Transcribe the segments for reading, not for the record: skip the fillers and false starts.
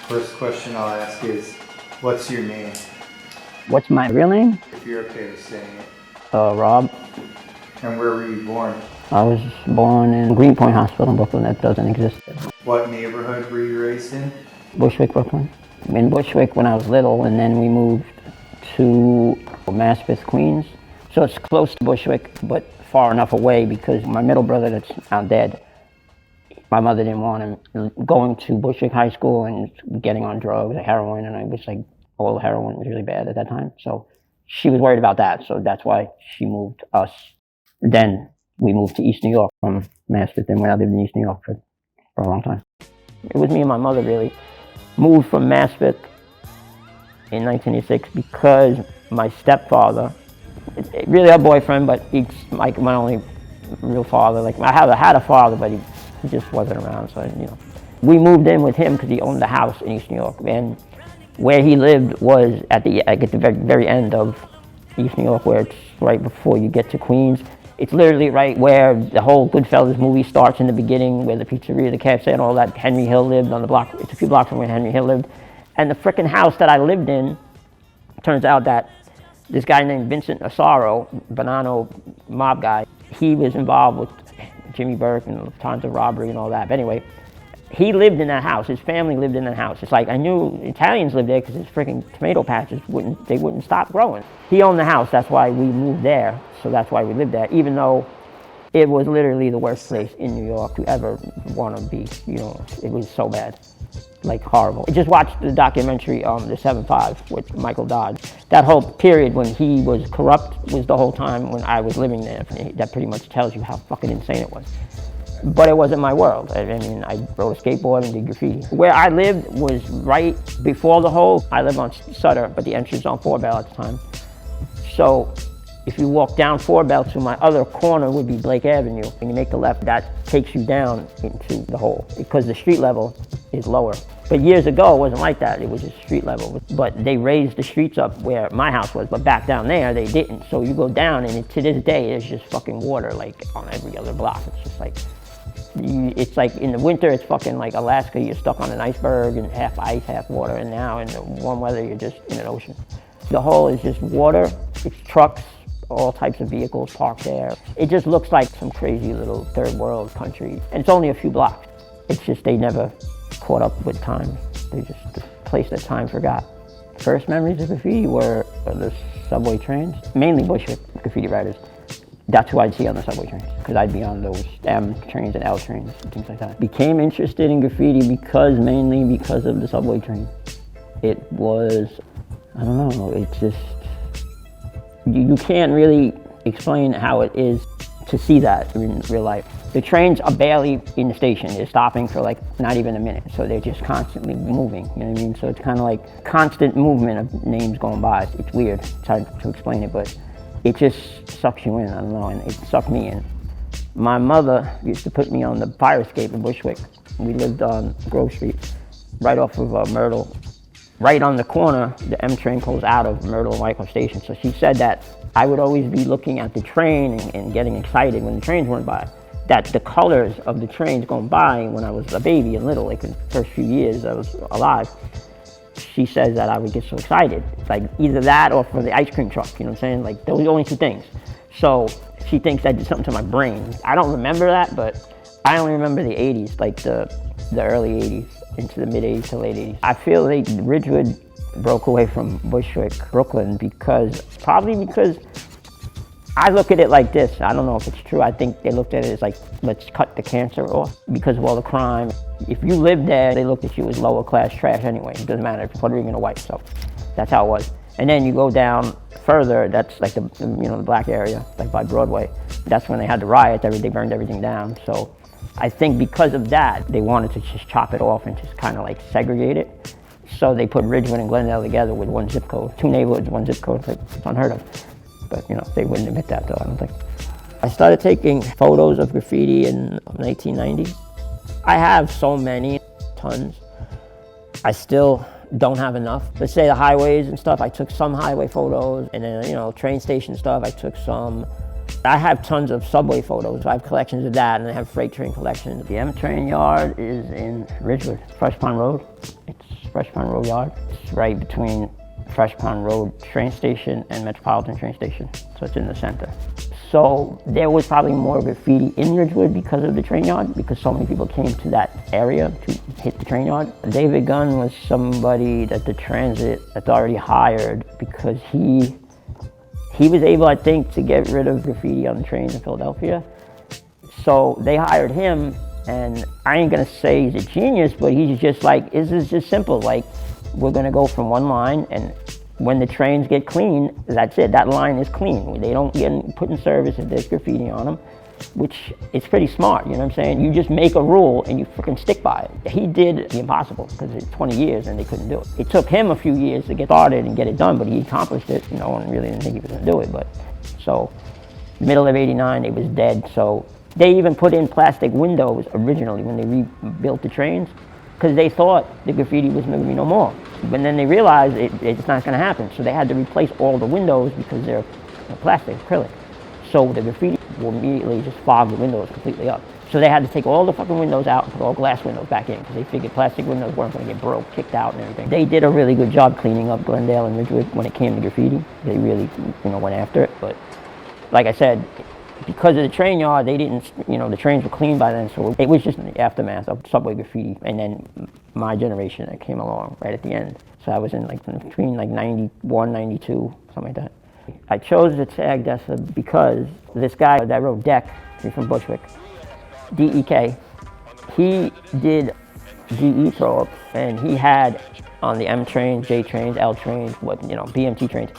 First question I'll ask is, what's your name? What's my real name? If you're okay with saying it. Rob. And where were you born? I was born in Greenpoint Hospital in Brooklyn. That doesn't exist. What neighborhood were you raised in? Bushwick, Brooklyn. In Bushwick when I was little, and then we moved to Maspeth, Queens. So it's close to Bushwick, but far enough away because my middle brother that's now dead, my mother didn't want him going to Bushwick High School and getting on drugs, like heroin, and I was like, all heroin was really bad at that time. So she was worried about that, so that's why she moved us. Then we moved to East New York from Maspeth, and I lived in East New York for a long time. It was me and my mother really moved from Maspeth in 1986 because my stepfather, really a boyfriend, but he's like my only real father. Like I had a father, but he just wasn't around. So we moved in with him because he owned the house in East New York, and where he lived was at the very end of East New York, where it's right before you get to Queens. It's literally right where the whole Goodfellas movie starts in the beginning, where the pizzeria, the cafe, and all that. Henry Hill lived on the block. It's a few blocks from where Henry Hill lived. And the frickin' house that I lived in, turns out that this guy named Vincent Asaro, Bonanno mob guy, he was involved with Jimmy Burke and tons of robbery and all that. But anyway, he lived in that house. His family lived in that house. It's like I knew Italians lived there because his freaking tomato patches wouldn't stop growing. He owned the house. That's why we moved there. So that's why we lived there, even though it was literally the worst place in New York to ever want to be. It was so bad, like horrible. I just watched the documentary, The 7-5 with Michael Dodd. That whole period when he was corrupt was the whole time when I was living there. That pretty much tells you how fucking insane it was. But it wasn't my world. I mean, I rode a skateboard and did graffiti. Where I lived was right before the hole. I live on Sutter, but the entrance was on 4 Bell at the time. So if you walk down 4 Bell to my other corner would be Blake Avenue. When you make the left, that takes you down into the hole because the street level is lower. But years ago, it wasn't like that. It was just street level. But they raised the streets up where my house was, but back down there, they didn't. So you go down, and to this day, there's just fucking water, like, on every other block. It's just like, it's like in the winter, it's fucking like Alaska. You're stuck on an iceberg and half ice, half water. And now in the warm weather, you're just in an ocean. The hole is just water. It's trucks, all types of vehicles parked there. It just looks like some crazy little third world country. And it's only a few blocks. It's just they never caught up with time. They're just the place that time forgot. First memories of graffiti were the subway trains, mainly Bushwick graffiti writers. That's who I'd see on the subway trains, because I'd be on those M trains and L trains and things like that. Became interested in graffiti mainly because of the subway train. It was, I don't know, it's just, you can't really explain how it is to see that in real life. The trains are barely in the station. They're stopping for like not even a minute. So they're just constantly moving, you know what I mean? So it's kind of like constant movement of names going by. It's weird, it's hard to explain it, but it just sucks you in, I don't know, and it sucked me in. My mother used to put me on the fire escape in Bushwick. We lived on Grove Street, right off of Myrtle. Right on the corner, the M train pulls out of Myrtle and Wyckoff Station. So she said that I would always be looking at the train and getting excited when the trains went by. That the colors of the trains going by when I was a baby and little, like in the first few years I was alive, she says that I would get so excited. Like either that or for the ice cream truck, you know what I'm saying? Like those are the only two things. So she thinks that did something to my brain. I don't remember that, but I only remember the 80s, like the early 80s into the mid 80s to late 80s. I feel like Ridgewood broke away from Bushwick, Brooklyn, probably because I look at it like this. I don't know if it's true. I think they looked at it as like, let's cut the cancer off because of all the crime. If you lived there, they looked at you as lower class trash anyway. It doesn't matter if you're Puerto Rican or white, so that's how it was. And then you go down further, that's like the black area, like by Broadway. That's when they had the riots, they burned everything down. So I think because of that, they wanted to just chop it off and just kind of like segregate it. So they put Ridgewood and Glendale together with one zip code, 2 neighborhoods, 1 zip code. It's unheard of. But they wouldn't admit that though, I don't think. I started taking photos of graffiti in 1990. I have so many, tons. I still don't have enough. Let's say the highways and stuff, I took some highway photos, and then, train station stuff, I took some. I have tons of subway photos. I have collections of that, and I have freight train collections. The M train yard is in Ridgewood, Fresh Pond Road. It's Fresh Pond Road Yard. It's right between Fresh Pond Road train station and Metropolitan train station, so it's in the center. So there was probably more graffiti in Ridgewood because of the train yard, because so many people came to that area to hit the train yard. David Gunn was somebody that the transit authority hired because he was able, I think, to get rid of graffiti on the trains in Philadelphia. So they hired him, and I ain't gonna say he's a genius, but he's just like, this is just simple. Like, we're gonna go from one line, and when the trains get clean, that's it, that line is clean. They don't get put in service if there's graffiti on them, which is pretty smart, you know what I'm saying? You just make a rule and you freaking stick by it. He did the impossible, because it's 20 years and they couldn't do it. It took him a few years to get started and get it done, but he accomplished it. No one really didn't think he was gonna do it, but so, middle of '89, it was dead. So they even put in plastic windows originally when they rebuilt the trains, because they thought the graffiti was gonna be no more. But then they realized it's not gonna happen, so they had to replace all the windows because they're plastic, acrylic. So the graffiti will immediately just fog the windows completely up. So they had to take all the fucking windows out and put all glass windows back in, because they figured plastic windows weren't gonna get broke, kicked out and everything. They did a really good job cleaning up Glendale and Ridgewood when it came to graffiti. They really, went after it. But like I said, because of the train yard, they didn't, the trains were clean by then, so it was just the aftermath of subway graffiti, and then my generation that came along right at the end. So I was in between 91, 92, something like that. I chose to tag Desa because this guy that wrote Deck, he's from Bushwick, D-E-K, he did DE throw-ups, and he had on the M trains, J trains, L trains, BMT trains.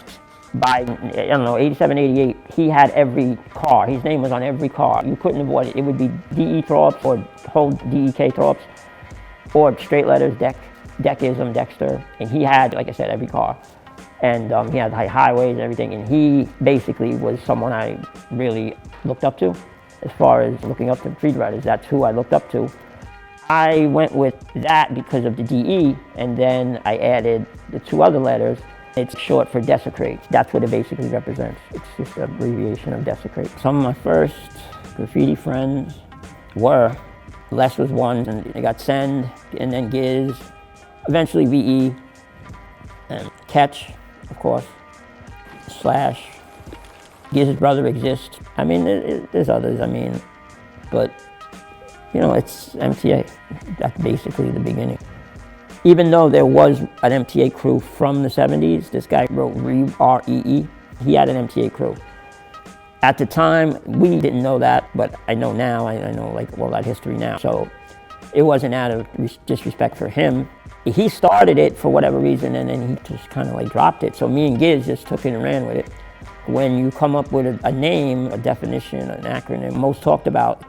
By, 87, 88, he had every car. His name was on every car. You couldn't avoid it. It would be DE throw-ups or whole DEK throw-ups, or straight letters, Deckism, Dexter. And he had, like I said, every car. And he had highways and everything. And he basically was someone I really looked up to. As far as looking up to graffiti writers, that's who I looked up to. I went with that because of the DE, and then I added the two other letters. It's short for desecrate. That's what it basically represents. It's just an abbreviation of desecrate. Some of my first graffiti friends were, Les was one, and I got Send, and then Giz, eventually VE, and Catch, of course, Slash. Giz's brother exists. I mean, there's others, but, it's MTA. That's basically the beginning. Even though there was an MTA crew from the 70s, this guy wrote Ree, R-E-E, he had an MTA crew. At the time, we didn't know that, but I know now, I know that history now. So it wasn't out of disrespect for him. He started it for whatever reason, and then he just kind of dropped it. So me and Giz just took it and ran with it. When you come up with a name, a definition, an acronym, most talked about,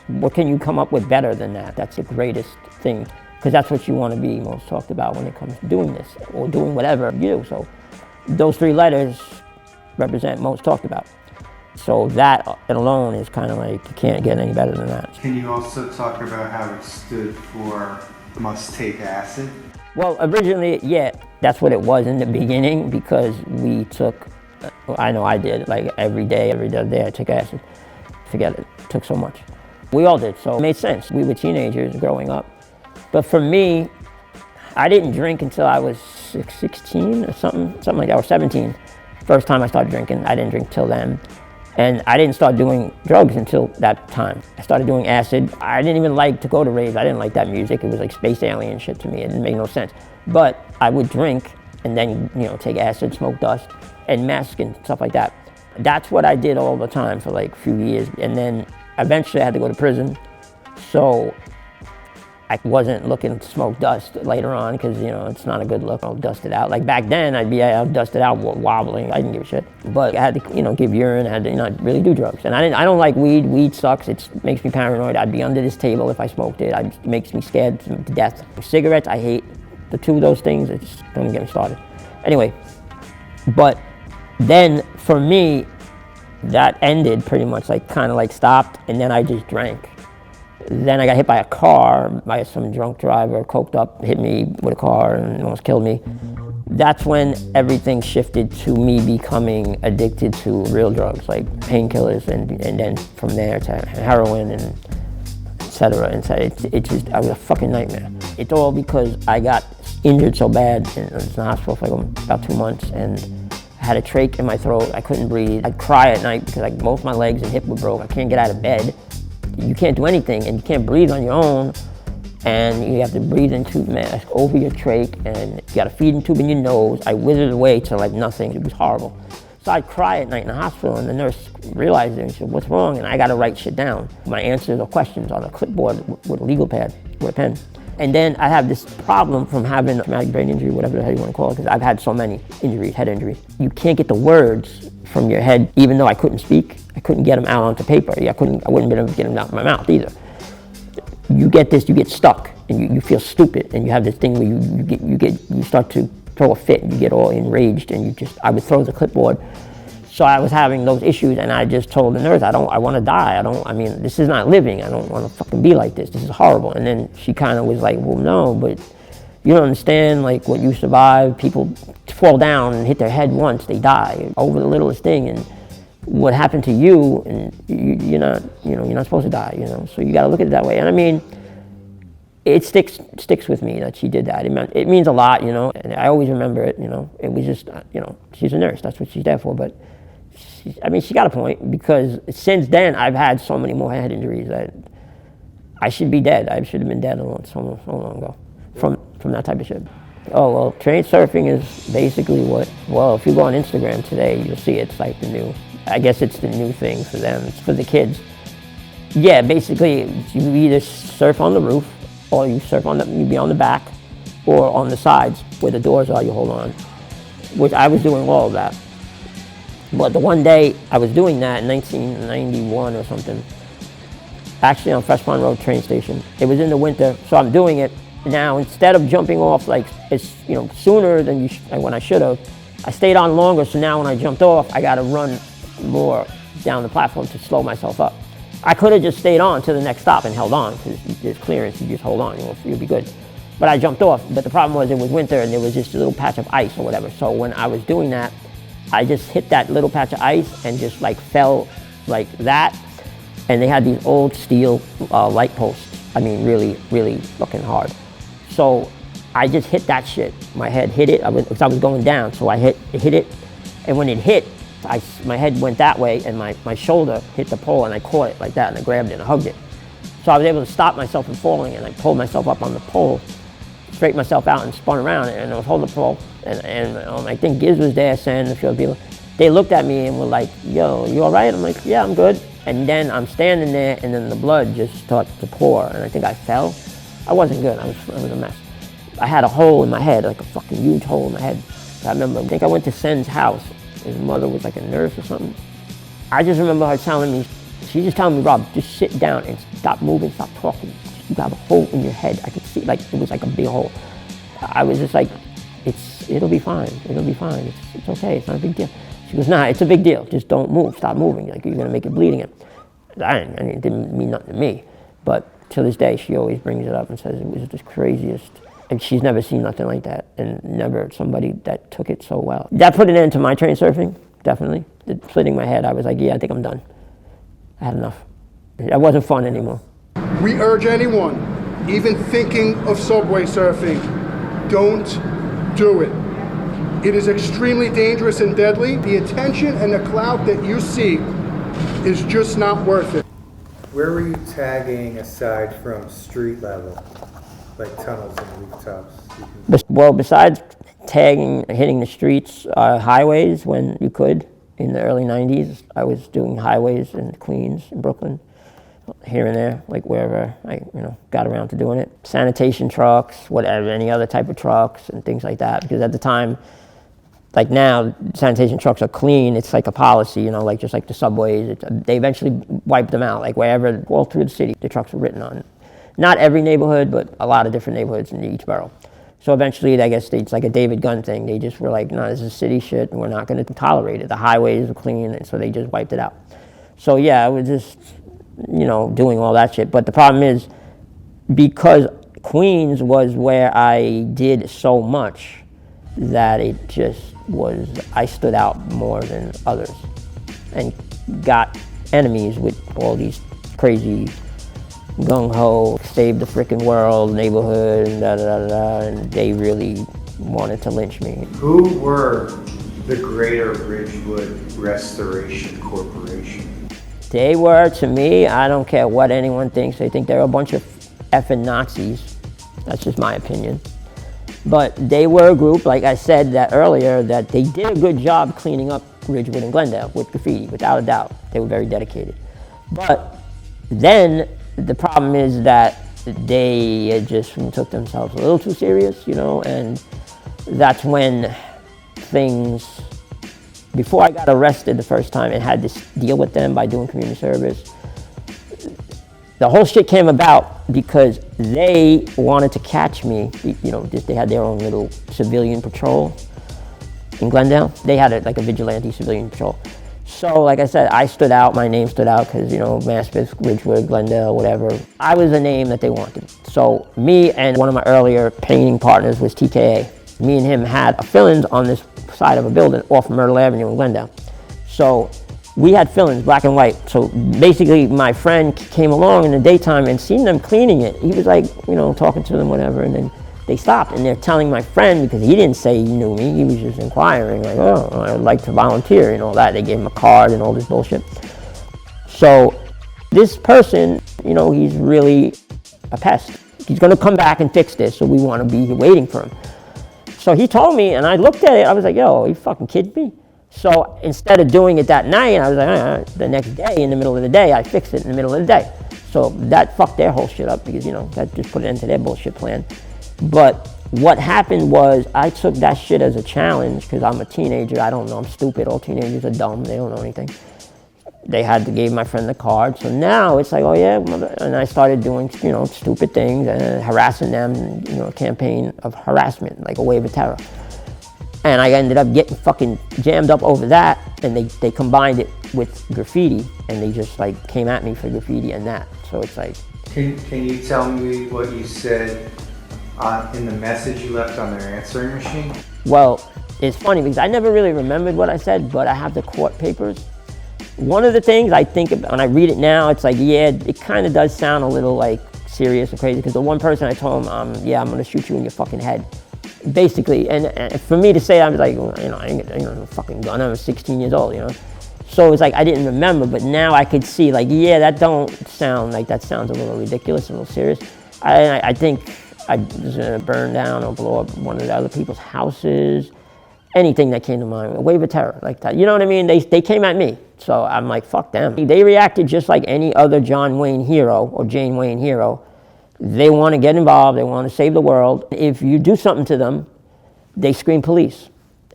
what can you come up with better than that? That's the greatest thing. Because that's what you want to be most talked about when it comes to doing this, or doing whatever you do. So those three letters represent most talked about. So that alone is kind of you can't get any better than that. Can you also talk about how it stood for must take acid? Well, originally, yeah, that's what it was in the beginning, because we took, I know I did, every other day I took acid. Forget it, took so much. We all did, so it made sense. We were teenagers growing up. But for me, I didn't drink until I was 16 or something like that, or 17. First time I started drinking, I didn't drink till then. And I didn't start doing drugs until that time. I started doing acid. I didn't even like to go to raves. I didn't like that music. It was like space alien shit to me. It didn't make no sense. But I would drink and then, take acid, smoke dust, and meth and stuff like that. That's what I did all the time for a few years. And then eventually I had to go to prison. So I wasn't looking to smoke dust later on, because it's not a good look. I'll dust it out. Back then, I'd dust it out wobbling. I didn't give a shit. But I had to, give urine. I had to not really do drugs. And I don't like weed. Weed sucks. It makes me paranoid. I'd be under this table if I smoked it. It makes me scared to death. Cigarettes, I hate. The two of those things, it just don't even get me started. Anyway, but then for me, that ended pretty much, stopped, and then I just drank. Then I got hit by a car, by some drunk driver, coked up, hit me with a car and almost killed me. That's when everything shifted to me becoming addicted to real drugs, like painkillers, and then from there to heroin and etc. And so I was a fucking nightmare. It's all because I got injured so bad and I was in the hospital for like about 2 months, and I had a trach in my throat. I couldn't breathe. I'd cry at night because like both my legs and hip were broke. I can't get out of bed. You can't do anything, and you can't breathe on your own. And you have to breathe in tube mask over your trach, and you got a feeding tube in your nose. I withered away to like nothing. It was horrible. So I'd cry at night in the hospital, and the nurse realized it and she said, "What's wrong?" And I got to write shit down, my answers or questions on a clipboard with a legal pad, with a pen. And then I have this problem from having a traumatic brain injury, whatever the hell you want to call it, because I've had so many injuries, head injuries. You can't get the words from your head, even though I couldn't speak. I couldn't get them out onto paper. I wouldn't be able to get them out of my mouth either. You get stuck, and you feel stupid, and you have this thing where you start to throw a fit, and you get all enraged, and I would throw the clipboard. So I was having those issues, and I just told the nurse, I want to die. This is not living. I don't want to fucking be like this. This is horrible. And then she kind of was like, well, no, but you don't understand, like, what you survive. People fall down and hit their head once, they die over the littlest thing. And what happened to you, and you're not supposed to die, So you got to look at it that way. And I mean, it sticks with me that she did that. It means a lot, and I always remember it, It was just, she's a nurse. That's what she's there for. But she got a point, because since then I've had so many more head injuries that I should be dead. I should have been dead so long ago from that type of shit. Oh, well, train surfing is basically if you go on Instagram today, you'll see it's like I guess it's the new thing for them. It's for the kids. Yeah, basically you either surf on the roof, or you be on the back, or on the sides where the doors are, you hold on, which I was doing all of that. But the one day I was doing that in 1991 or something, actually on Fresh Pond Road train station. It was in the winter, so I'm doing it now. Instead of jumping off like sooner than when I should have, I stayed on longer. So now when I jumped off, I got to run more down the platform to slow myself up. I could have just stayed on to the next stop and held on, because there's clearance. You just hold on, you'll be good. But I jumped off. But the problem was it was winter, and there was just a little patch of ice or whatever. So when I was doing that, I just hit that little patch of ice and just like fell like that. And they had these old steel light posts. I mean, really, really fucking hard. So I just hit that shit. My head hit it, because I was going down. So I hit it, and when it hit, my head went that way, and my shoulder hit the pole, and I caught it like that, and I grabbed it and I hugged it. So I was able to stop myself from falling, and I pulled myself up on the pole, straightened myself out, and spun around, and I was holding the pole. And I think Giz was there, saying a few other people. They looked at me and were like, "Yo, you all right?" I'm like, "Yeah, I'm good." And then I'm standing there, and then the blood just started to pour, and I think I fell. I wasn't good. I was a mess. I had a hole in my head, like a fucking huge hole in my head. I think I went to Sen's house. His mother was like a nurse or something. I just remember her telling me, she just telling me, "Rob, just sit down and stop moving, stop talking. You have a hole in your head." I could see, like, it was like a big hole. I was just like, it'll be fine. It's okay. It's not a big deal. She goes, "Nah, it's a big deal. Just don't move. Stop moving. Like, you're gonna make it bleed again." It didn't mean nothing to me. But to this day, she always brings it up and says it was the craziest. And she's never seen nothing like that, and never somebody that took it so well. That put an end to my train surfing, definitely. Splitting my head, I was like, yeah, I think I'm done. I had enough. That wasn't fun anymore. We urge anyone, even thinking of subway surfing, don't do it. It is extremely dangerous and deadly. The attention and the clout that you seek is just not worth it. Where were you tagging aside from street level? Like tunnels and rooftops? Well, besides tagging, hitting the streets, highways when you could. In the early 90s, I was doing highways in Queens, in Brooklyn, here and there, like wherever I got around to doing it. Sanitation trucks, whatever, any other type of trucks and things like that. Because at the time, like now, sanitation trucks are clean. It's like a policy, like just like the subways. They eventually wiped them out, like wherever, all through the city, the trucks were written on. Not every neighborhood, but a lot of different neighborhoods in each borough. So eventually, I guess it's like a David Gunn thing. They just were like, no, this is city shit, and we're not going to tolerate it. The highways were clean, and so they just wiped it out. So yeah, I was just, doing all that shit. But the problem is, because Queens was where I did so much, that it just was, I stood out more than others, and got enemies with all these crazy gung-ho, save the frickin' world, neighborhood, and da-da-da-da, and they really wanted to lynch me. Who were the Greater Ridgewood Restoration Corporation? They were, to me, I don't care what anyone thinks, they think they're a bunch of effing Nazis. That's just my opinion. But they were a group, like I said that earlier, that they did a good job cleaning up Ridgewood and Glendale with graffiti, without a doubt. They were very dedicated. But then the problem is that they just took themselves a little too serious, you know, and that's when things, before I got arrested the first time and had to deal with them by doing community service, the whole shit came about because they wanted to catch me. You know, they had their own little civilian patrol in Glendale. They had like a vigilante civilian patrol. So, like I said, I stood out, my name stood out because, you know, Maspeth, Ridgewood, Glendale, whatever. I was a name that they wanted. So me and one of my earlier painting partners was TKA. Me and him had a fill-ins on this side of a building off Myrtle Avenue in Glendale. So we had fill-ins, black and white. So basically my friend came along in the daytime and seen them cleaning it. He was like, you know, talking to them, whatever, and then they stopped and they're telling my friend, because he didn't say he knew me, he was just inquiring, like, oh, I'd like to volunteer and all that. They gave him a card and all this bullshit. So this person, you know, he's really a pest. He's gonna come back and fix this, so we wanna be waiting for him. So he told me, and I looked at it, I was like, yo, are you fucking kidding me? So instead of doing it that night, I was like, all right, the next day, in the middle of the day, I fixed it in the middle of the day. So that fucked their whole shit up because, you know, that just put an end to their bullshit plan. But what happened was I took that shit as a challenge because I'm a teenager. I don't know, I'm stupid. All teenagers are dumb. They don't know anything. They had to give my friend the card. So now it's like, oh yeah, and I started doing, you know, stupid things and harassing them, you know, a campaign of harassment, like a wave of terror. And I ended up getting fucking jammed up over that, and they combined it with graffiti, and they just like came at me for graffiti and that. So it's like... Can you tell me what you said in the message you left on their answering machine? Well, it's funny because I never really remembered what I said, but I have the court papers. One of the things I think about, when I read it now, it's like, yeah, it kind of does sound a little like serious or crazy, because the one person I told him, yeah, I'm gonna shoot you in your fucking head. Basically, and for me to say, I was like, well, you know, I ain't got a fucking gun, I was 16 years old, you know? So it's like, I didn't remember, but now I could see, like, yeah, that don't sound like, that sounds a little ridiculous, a little serious. I think I was gonna burn down or blow up one of the other people's houses, anything that came to mind, a wave of terror like that. You know what I mean? They came at me, so I'm like, fuck them. They reacted just like any other John Wayne hero or Jane Wayne hero. They want to get involved, they want to save the world. If you do something to them, they scream police,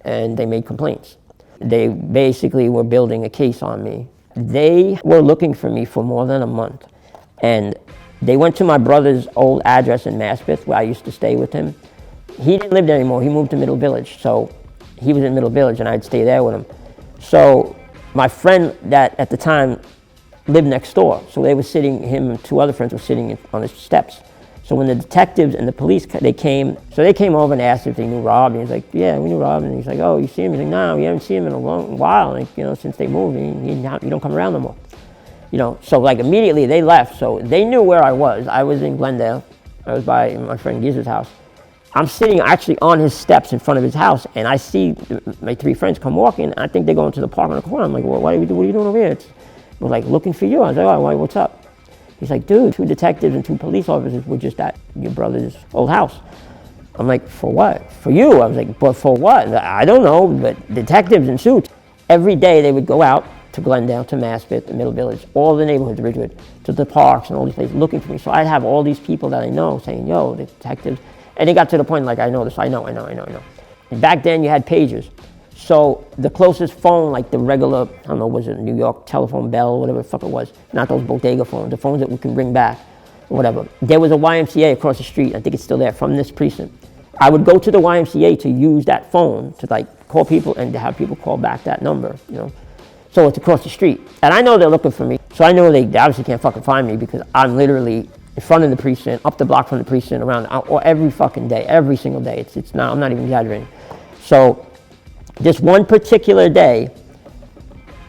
and they made complaints. They basically were building a case on me. They were looking for me for more than a month, and they went to my brother's old address in Maspeth, where I used to stay with him. He didn't live there anymore, he moved to Middle Village, so he was in Middle Village and I'd stay there with him. So my friend that at the time lived next door, so they were sitting, him and two other friends were sitting on the steps. So when the detectives and the police, they came over and asked if they knew Rob, and he's like, yeah, we knew Rob, and he's like, oh, you see him? He's like, no, we haven't seen him in a long while, like, you know, since they moved, you don't come around no more. You know, so like immediately they left, so they knew where I was. I was in Glendale, I was by my friend Giz's house. I'm sitting actually on his steps in front of his house, and I see my three friends come walking, and I think they're going to the park on the corner. I'm like, well, what are you doing over here? We're like, looking for you. I was like, oh, what's up? He's like, dude, 2 detectives and 2 police officers were just at your brother's old house. I'm like, for what? For you? I was like, but for what? I don't know, but detectives in suits. Every day they would go out to Glendale, to Maspeth, the Middle Village, all the neighborhoods, Ridgewood, to the parks and all these places looking for me. So I'd have all these people that I know saying, yo, the detectives. And it got to the point like, I know this, I know. And back then you had pagers. So the closest phone, like the regular, I don't know, was it New York telephone bell, whatever the fuck it was, not those bodega phones, the phones that we can bring back, or whatever. There was a YMCA across the street, I think it's still there, from this precinct. I would go to the YMCA to use that phone to like call people and to have people call back that number, you know. So it's across the street. And I know they're looking for me, so I know they obviously can't fucking find me because I'm literally in front of the precinct, up the block from the precinct, around, or every fucking day, every single day. It's not, I'm not even exaggerating. So this one particular day,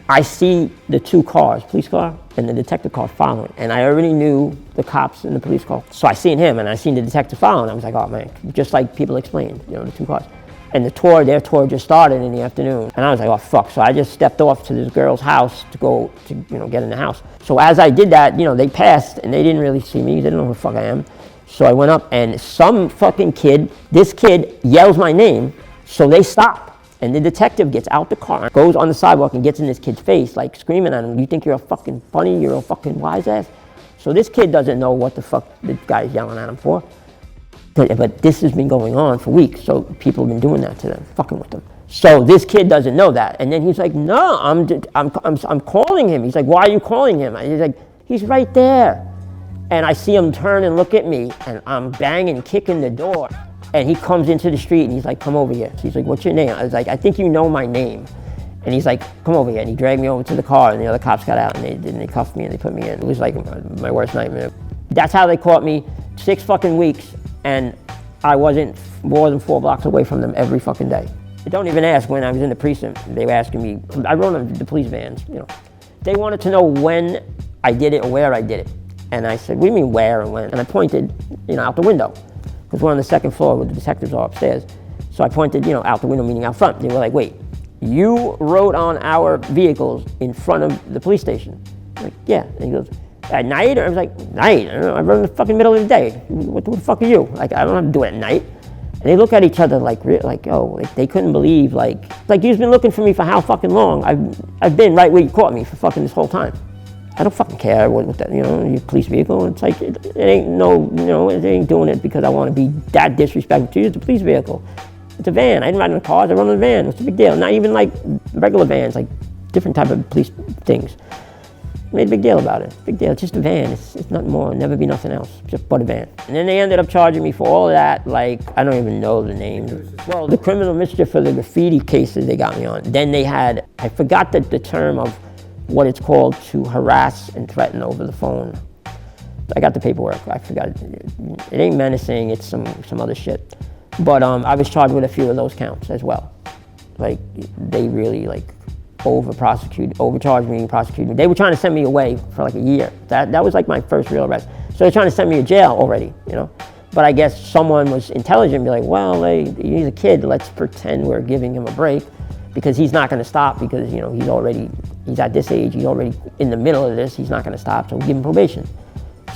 I see the 2 cars, police car, and the detective car following. And I already knew the cops in the police car. So I seen him and I seen the detective following. I was like, oh man, just like people explained, you know, the two cars. And their tour just started in the afternoon. And I was like, oh fuck. So I just stepped off to this girl's house to go to, you know, get in the house. So as I did that, you know, they passed and they didn't really see me. They didn't know who the fuck I am. So I went up and some fucking kid, this kid yells my name. So they stop. And the detective gets out the car, goes on the sidewalk and gets in this kid's face, like screaming at him, you think you're a fucking funny, you're a fucking wise ass? So this kid doesn't know what the fuck the guy's yelling at him for. But this has been going on for weeks, so people have been doing that to them, fucking with them. So this kid doesn't know that. And then he's like, no, I'm calling him. He's like, why are you calling him? He's like, he's right there. And I see him turn and look at me, and I'm banging, kicking the door. And he comes into the street and he's like, come over here. So he's like, what's your name? I was like, I think you know my name. And he's like, come over here. And he dragged me over to the car and the other cops got out and they cuffed me and they put me in. It was like my worst nightmare. That's how they caught me, 6 fucking weeks, and I wasn't more than 4 blocks away from them every fucking day. Don't even ask when I was in the precinct. They were asking me, I rode on the police vans, you know. They wanted to know when I did it or where I did it. And I said, what do you mean where and when? And I pointed, you know, out the window. Because we're on the 2nd floor where the detectives are upstairs. So I pointed, you know, out the window, meaning out front. They were like, wait, you rode on our vehicles in front of the police station? I'm like, yeah. And he goes, at night? Or I was like, night? I don't know, I rode in the fucking middle of the day. What the fuck are you? Like, I don't have to do it at night. And they look at each other like oh, like they couldn't believe, like you've been looking for me for how fucking long? I've been right where you caught me for fucking this whole time. I don't fucking care what that, you know, your police vehicle. It's like, it ain't no, you know, it ain't doing it because I want to be that disrespectful to you. It's a police vehicle. It's a van. I didn't ride in the cars, I run in a van. What's the big deal? Not even like regular vans, like different type of police things. Made a big deal about it. Big deal, it's just a van. It's nothing more, never be nothing else, just but a van. And then they ended up charging me for all of that, like, I don't even know the names. Well, the criminal mischief for the graffiti cases they got me on. Then they had, I forgot the term of what it's called, to harass and threaten over the phone. I got the paperwork, I forgot. It ain't menacing, it's some other shit. But I was charged with a few of those counts as well. Like, they really like overcharged me, prosecuted me. They were trying to send me away for like a year. That was like my first real arrest. So they're trying to send me to jail already, you know? But I guess someone was intelligent and be like, well, he's a kid, let's pretend we're giving him a break, because he's not gonna stop, because, you know, he's at this age, he's already in the middle of this, he's not gonna stop, so we'll give him probation.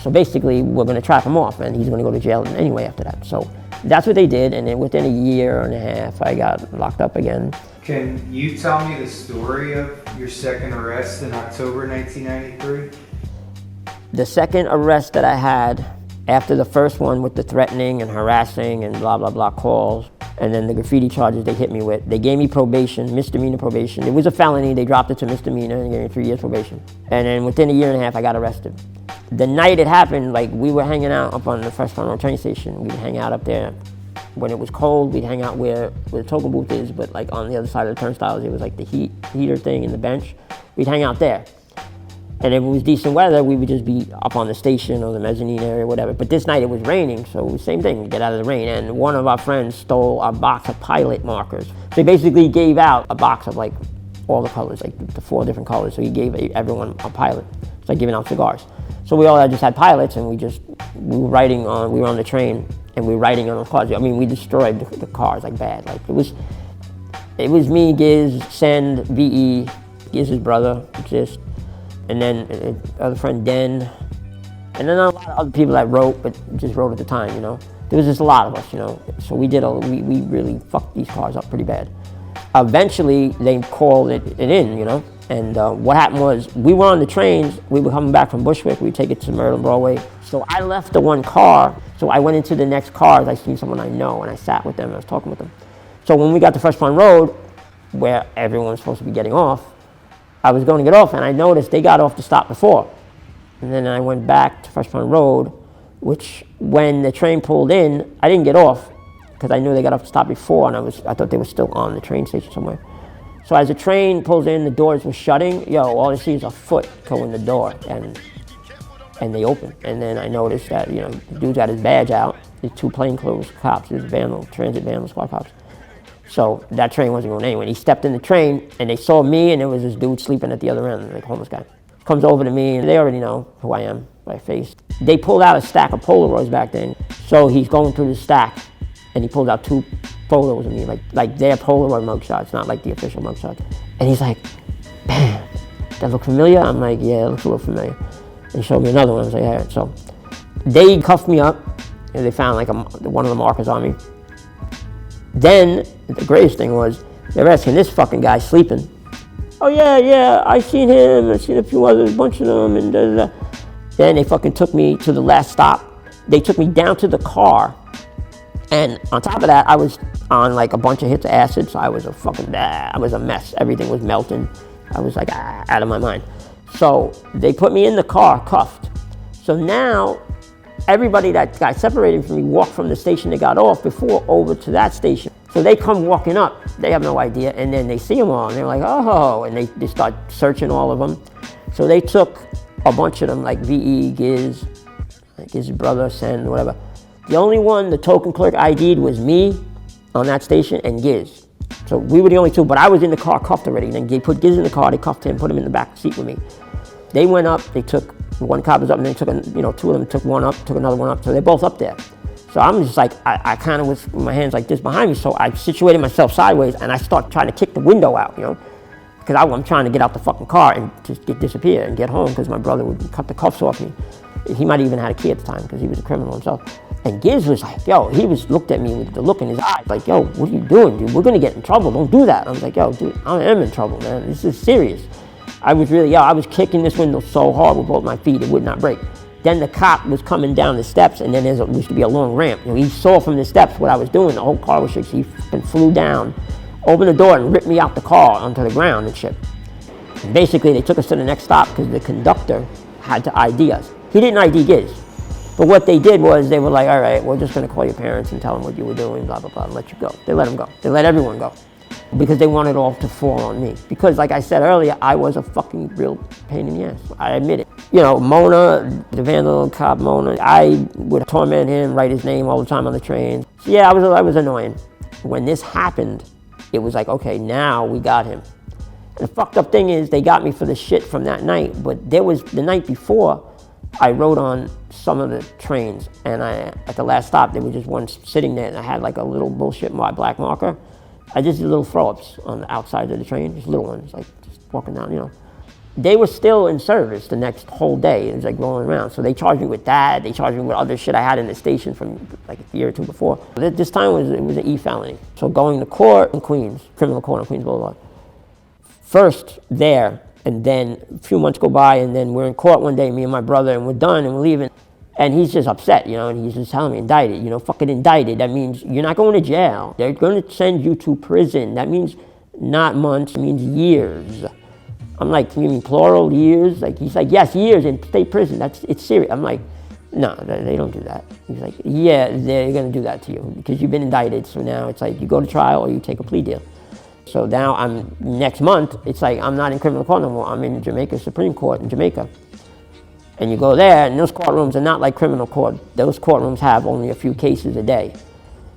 So basically, we're gonna trap him off, and he's gonna go to jail anyway after that. So that's what they did, and then within a year and a half, I got locked up again. Can you tell me the story of your second arrest in October 1993? The second arrest that I had, after the first one with the threatening and harassing and blah, blah, blah calls, and then the graffiti charges they hit me with, they gave me probation, misdemeanor probation. It was a felony, they dropped it to misdemeanor and gave me 3 years probation. And then within a year and a half, I got arrested. The night it happened, like, we were hanging out up on the Fresh Front Road train station. We'd hang out up there. When it was cold, we'd hang out where the token booth is, but like on the other side of the turnstiles, it was like the heater thing and the bench. We'd hang out there. And if it was decent weather, we would just be up on the station or the mezzanine area, whatever. But this night it was raining, so it was the same thing, get out of the rain. And one of our friends stole a box of pilot markers. So he basically gave out a box of like all the colors, like the 4 different colors. So he gave everyone a pilot. It's like giving out cigars. So we all just had pilots, and we were on the train, and we were riding on those cars. I mean, we destroyed the cars like bad. Like it was me, Giz, Send, VE, Giz's brother, just, and then other friend Den, and then a lot of other people that wrote, but just wrote at the time, you know. There was just a lot of us, you know. So we really fucked these cars up pretty bad. Eventually, they called it in, you know. And what happened was, we were on the trains, we were coming back from Bushwick, we'd take it to Maryland Broadway. So I left the one car, so I went into the next cars, I seen someone I know, and I sat with them, and I was talking with them. So when we got to Fresh Front Road, where everyone was supposed to be getting off, I was going to get off, and I noticed they got off the stop before. And then I went back to Fresh Front Road, which when the train pulled in, I didn't get off, because I knew they got off the stop before, and I thought they were still on the train station somewhere. So as the train pulls in, the doors were shutting. All I see is a foot go in the door, and they open. And then I noticed that, you know, the dude's got his badge out. There's 2 plainclothes cops, there's transit Vandal Squad cops. So that train wasn't going anywhere. He stepped in the train, and they saw me, and there was this dude sleeping at the other end, like a homeless guy. A comes over to me, and they already know who I am by face. They pulled out a stack of Polaroids back then, so he's going through the stack, and he pulled out 2 photos of me, like their Polaroid mugshots, not like the official mugshots. And he's like, "Bam, that look familiar?" I'm like, "Yeah, it looks a little familiar." And he showed me another one. I was like, "All right." So they cuffed me up, and they found like one of the markers on me. Then the greatest thing was they're asking this fucking guy sleeping. "Oh yeah, I seen him. I seen a few others, a bunch of them." And da, da, da. Then they fucking took me to the last stop. They took me down to the car, and on top of that, I was on like a bunch of hits of acid, so I was I was a mess. Everything was melting. I was like out of my mind. So they put me in the car, cuffed. So now everybody that got separated from me walked from the station they got off before over to that station. So they come walking up. They have no idea, and then they see them all, and they're like, "Oh," and they start searching all of them. So they took a bunch of them, like VE, Giz, like his brother, Sen, whatever. The only one the token clerk ID'd was me on that station and Giz. So we were the only 2, but I was in the car cuffed already. And then they put Giz in the car, they cuffed him, put him in the back seat with me. They went up, they took, one cop was up, and they took, 2 of them took one up, took another one up, so they're both up there. So I'm just like, I kind of was with my hands like this behind me, so I situated myself sideways, and I start trying to kick the window out, because I'm trying to get out the fucking car and just disappear and get home, because my brother would cut the cuffs off me. He might have even had a key at the time, because he was a criminal himself. And Giz was like, "Yo," he looked at me with the look in his eyes, like, "Yo, what are you doing, dude? We're gonna get in trouble. Don't do that." I was like, "Yo, dude, I am in trouble, man. This is serious." I was kicking this window so hard with both my feet, it would not break. Then the cop was coming down the steps, and then there used to be a long ramp. He saw from the steps what I was doing. The whole car was shaking. He flew down, opened the door, and ripped me out the car onto the ground and shit. And basically, they took us to the next stop because the conductor had to ID us. He didn't ID Giz. But what they did was they were like, "All right, we're just going to call your parents and tell them what you were doing, blah, blah, blah, and let you go." They let him go. They let everyone go because they wanted it all to fall on me. Because like I said earlier, I was a fucking real pain in the ass. I admit it. Mona, the Vandal cop Mona, I would torment him, write his name all the time on the train. So yeah, I was annoying. When this happened, it was like, okay, now we got him. And the fucked up thing is they got me for the shit from that night, but there was the night before, I rode on some of the trains, and at the last stop, there was just one sitting there, and I had like a little bullshit black marker. I just did little throw-ups on the outside of the train, just little ones, like just walking down, They were still in service the next whole day. It was like rolling around. So they charged me with that. They charged me with other shit I had in the station from like a year or 2 before. This time it was an E felony. So going to court in Queens, criminal court on Queens Boulevard. First there, and then a few months go by, and then we're in court one day, me and my brother, and we're done, and we're leaving. And he's just upset, and he's just telling me, indicted, fucking indicted. That means you're not going to jail. They're going to send you to prison. That means not months, it means years. I'm like, "You mean plural, years?" Like, he's like, "Yes, years in state prison. It's serious." I'm like, "No, they don't do that." He's like, "Yeah, they're going to do that to you because you've been indicted. So now it's like you go to trial or you take a plea deal." So now next month, it's like I'm not in criminal court no more. I'm in Jamaica Supreme Court in Jamaica. And you go there, and those courtrooms are not like criminal court. Those courtrooms have only a few cases a day.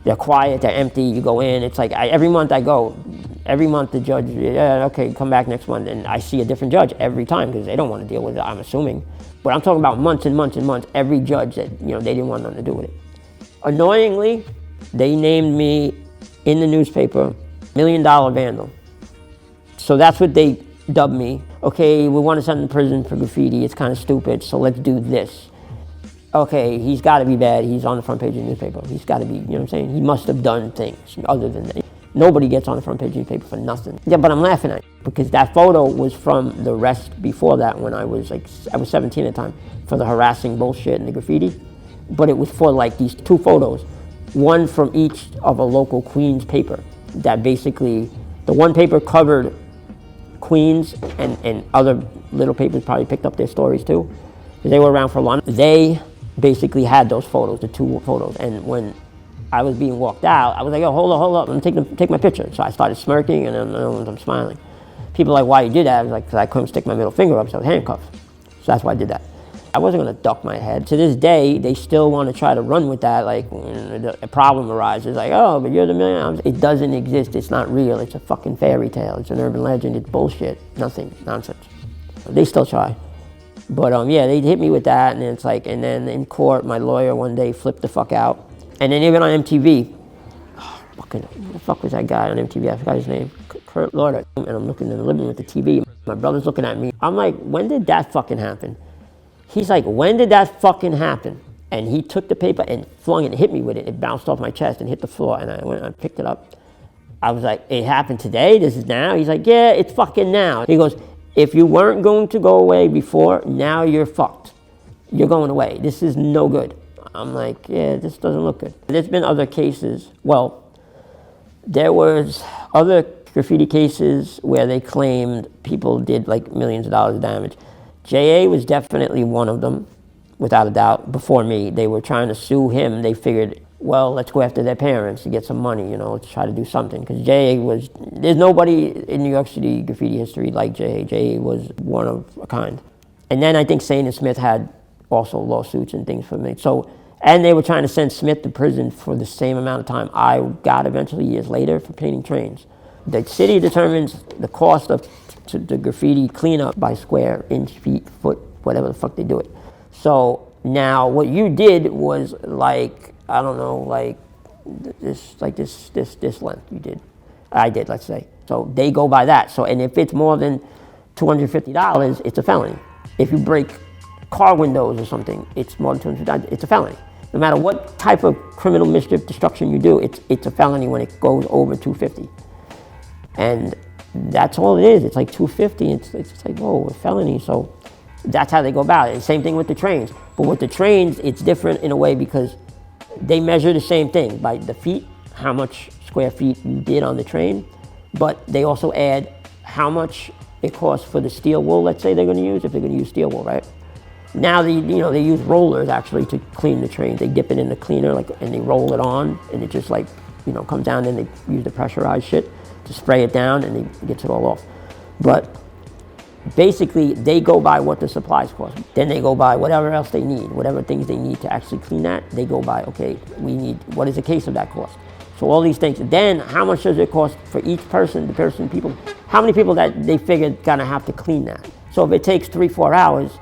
They're quiet, they're empty, you go in. It's like every month I go. Every month the judge, "Yeah, okay, come back next month." And I see a different judge every time because they don't want to deal with it, I'm assuming. But I'm talking about months and months and months. Every judge that, they didn't want nothing to do with it. Annoyingly, they named me in the newspaper $1 Million Vandal. So that's what they dubbed me. Okay, we want to send him to prison for graffiti. It's kind of stupid, so let's do this. Okay, he's got to be bad. He's on the front page of the newspaper. He's got to be, what I'm saying? He must have done things other than that. Nobody gets on the front page of the newspaper for nothing. Yeah, but I'm laughing at it because that photo was from the arrest before that when I was 17 at the time for the harassing bullshit and the graffiti. But it was for like these 2 photos, one from each of a local Queens paper that basically, the one paper covered Queens and other little papers probably picked up their stories too. They were around for a long time. They basically had those photos, the 2 photos. And when I was being walked out, I was like, "Yo, hold up, let me take my picture." So I started smirking, and then I'm smiling. People were like, "Why you did that?" I was like, "Because I couldn't stick my middle finger up, so I was handcuffed." So that's why I did that. I wasn't going to duck my head. To this day, they still want to try to run with that, like when a problem arises, like, "Oh, but you're the man." It doesn't exist. It's not real. It's a fucking fairy tale. It's an urban legend. It's bullshit. Nothing. Nonsense. They still try. But yeah, they hit me with that, and it's like, and then in court, my lawyer one day flipped the fuck out. And then even on MTV, who the fuck was that guy on MTV? I forgot his name. Kurt Lauder. And I'm looking in the living room with the TV. My brother's looking at me. I'm like, when did that fucking happen? He's like, when did that fucking happen? And he took the paper and flung it and hit me with it. It bounced off my chest and hit the floor. And I went and I picked it up. I was like, it happened today? This is now? He's like, yeah, it's fucking now. He goes, if you weren't going to go away before, now you're fucked. You're going away. This is no good. I'm like, yeah, this doesn't look good. There's been other cases. Well, there was other graffiti cases where they claimed people did like millions of dollars of damage. JA was definitely one of them, without a doubt. Before me, they were trying to sue him. They figured, well, let's go after their parents to get some money, you know, let's try to do something. Because JA was, there's nobody in New York City graffiti history like JA. JA was one of a kind. And then I think Saint and Smith had also lawsuits and things for me. So, and they were trying to send Smith to prison for the same amount of time I got eventually years later for painting trains. The city determines the cost of the graffiti cleanup by square, inch, feet, foot, whatever the fuck they do it. So now what you did was like, I don't know, like this length you did. I did, let's say. So they go by that. So, and if it's more than $250, it's a felony. If you break car windows or something, it's more than $250, it's a felony. No matter what type of criminal mischief destruction you do, it's a felony when it goes over $250. And that's all it is. It's like $250. It's like, whoa, a felony. So that's how they go about it. And same thing with the trains. But with the trains, it's different in a way because they measure the same thing by the feet, how much square feet you did on the train. But they also add how much it costs for the steel wool, let's say they're going to use, if they're going to use steel wool, right? Now they use rollers actually to clean the trains. They dip it in the cleaner and they roll it on, and it just like, comes down, and they use the pressurized shit to spray it down, and it gets it all off. But basically, they go by what the supplies cost. Then they go by whatever else they need, whatever things they need to actually clean that. They go by, okay, what is the case of that cost? So all these things. Then how much does it cost for each person, people, how many people that they figured gonna have to clean that? So if it takes 3-4 hours,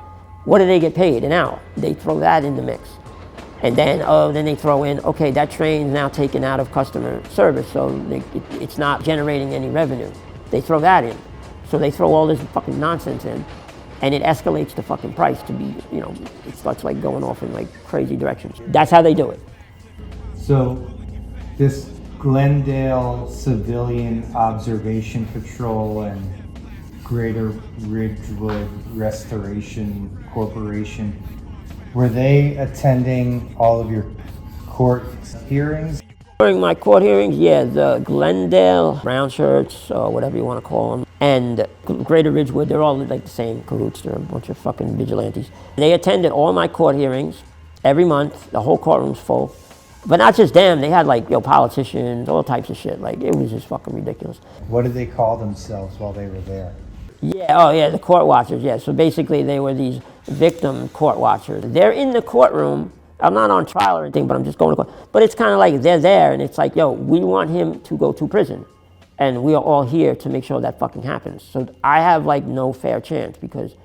what do they get paid an hour? They throw that in the mix. And then, then they throw in, okay, that train's now taken out of customer service, so it's not generating any revenue. They throw that in. So they throw all this fucking nonsense in, and it escalates the fucking price to be, it starts like going off in like crazy directions. That's how they do it. So this Glendale Civilian Observation Patrol and Greater Ridgewood Restoration Corporation, were they attending all of your court hearings? During my court hearings, yeah, the Glendale brown shirts, or whatever you want to call them, and Greater Ridgewood, they're all like the same cahoots. They're a bunch of fucking vigilantes. They attended all my court hearings every month. The whole courtroom's full. But not just them, they had like, politicians, all types of shit. Like, it was just fucking ridiculous. What did they call themselves while they were there? Yeah, the court watchers, yeah. So basically they were these victim court watchers. They're in the courtroom. I'm not on trial or anything, but I'm just going to court. But it's kind of like they're there, and it's like, yo, we want him to go to prison. And we are all here to make sure that fucking happens. So I have like no fair chance because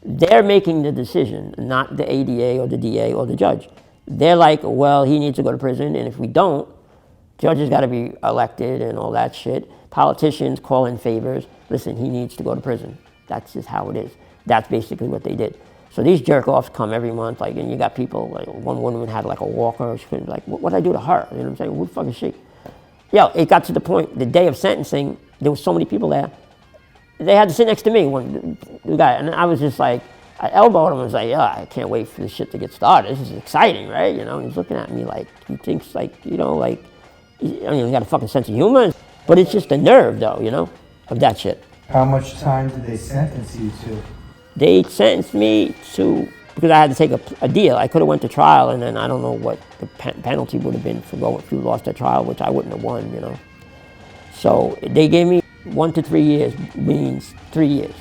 they're making the decision, not the ADA or the DA or the judge. They're like, well, he needs to go to prison, and if we don't, judges got to be elected and all that shit. Politicians call in favors. Listen, he needs to go to prison. That's just how it is. That's basically what they did. So these jerk-offs come every month, like, and you got people, like one woman had like a walker. She couldn't, like, what did I do to her? You know what I'm saying? Who the fuck is she? Yo, it got to the point, the day of sentencing, there were so many people there. They had to sit next to me, the guy, and I was just like, I elbowed him and was like, yeah, I can't wait for this shit to get started. This is exciting, right? He's looking at me like, he thinks like, he's got a fucking sense of humor. But it's just the nerve, though, of that shit. How much time did they sentence you to? They sentenced me to, because I had to take a deal. I could have went to trial, and then I don't know what the penalty would have been for going if you lost a trial, which I wouldn't have won, So they gave me 1 to 3 years, means 3 years.